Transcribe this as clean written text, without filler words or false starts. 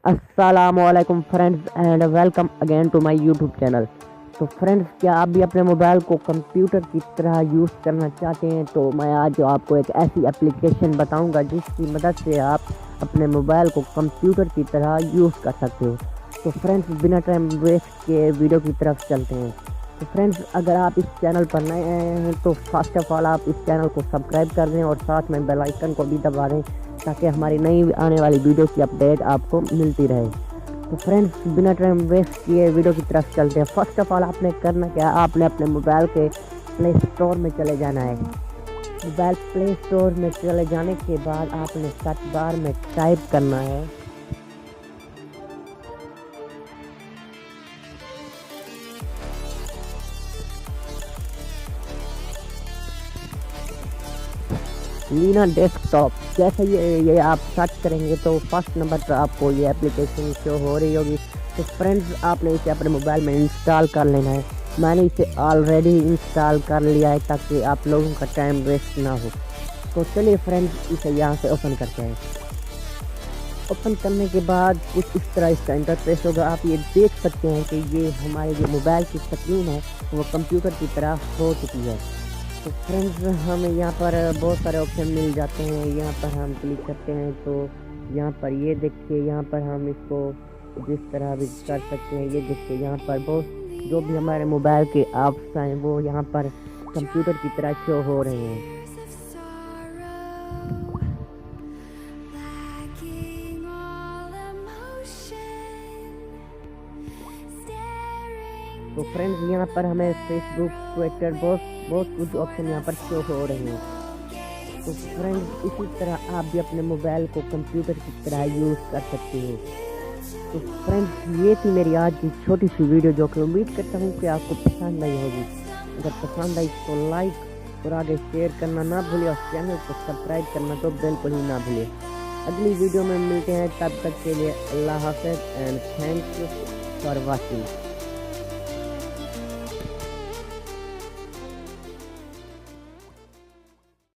अस्सलामुअलैकुम friends and welcome again to my YouTube channel. तो friends, क्या आप भी अपने मोबाइल को कंप्यूटर की तरह यूज़ करना चाहते हैं? तो मैं आज आपको एक ऐसी एप्लीकेशन बताऊंगा जिसकी मदद से आप अपने मोबाइल को कंप्यूटर की तरह यूज़ कर सकते हो। तो फ्रेंड्स, बिना टाइम वेस्ट के वीडियो की तरफ चलते हैं। तो फ्रेंड्स, अगर आप इस चैनल पर नए आए हैं तो फर्स्ट ऑफ ऑल आप इस चैनल को सब्सक्राइब कर दें और साथ में बेल आइकन को भी दबा दें ताकि हमारी नई आने वाली वीडियो की अपडेट आपको मिलती रहे। तो फ्रेंड्स, बिना टाइम वेस्ट किए वीडियो की तरफ चलते हैं। फर्स्ट ऑफ ऑल आपने करना क्या, आपने अपने मोबाइल के प्ले स्टोर में चले जाना है। मोबाइल प्ले स्टोर में चले जाने के बाद आपने सर्च बार में टाइप करना है लीना डेस्कटॉप। जैसे ये आप सर्च करेंगे तो फर्स्ट नंबर पर आपको ये एप्लीकेशन शो हो रही होगी। तो फ्रेंड्स, आपने इसे अपने मोबाइल में इंस्टॉल कर लेना है। मैंने इसे ऑलरेडी इंस्टॉल कर लिया है ताकि आप लोगों का टाइम वेस्ट ना हो। तो चलिए फ्रेंड्स, इसे यहाँ से ओपन करते हैं। ओपन करने के बाद कुछ इस तरह इसका इंटरफेस होगा। आप ये देख सकते हैं कि ये हमारे जो मोबाइल की स्क्रीन है वो कंप्यूटर की तरह हो चुकी है। तो फ्रेंड्स, हमें यहाँ पर बहुत सारे ऑप्शन मिल जाते हैं। यहाँ पर हम क्लिक करते हैं तो यहाँ पर ये देखिए, यहाँ पर हम इसको जिस तरह भी कर सकते हैं। ये देखिए, यहाँ पर बहुत जो भी हमारे मोबाइल के ऐप्स हैं वो यहाँ पर कंप्यूटर की तरह शो हो रहे हैं। तो फ्रेंड्स, यहाँ पर हमें फेसबुक, ट्विटर, बहुत कुछ ऑप्शन यहाँ पर शो हो रहे हैं। तो फ्रेंड्स, इसी तरह आप भी अपने मोबाइल को कंप्यूटर की तरह यूज़ कर सकते हो। तो फ्रेंड्स, ये थी मेरी आज की छोटी सी वीडियो जो कि उम्मीद करता हूँ कि आपको पसंद आई होगी। अगर पसंद आई तो लाइक और आगे शेयर करना ना भूलिए और चैनल को सब्सक्राइब करना तो बिल्कुल ही ना भूलिए। अगली वीडियो में मिलते हैं, तब तक के लिए अल्लाह हाफ़िज़ and thank you for watching.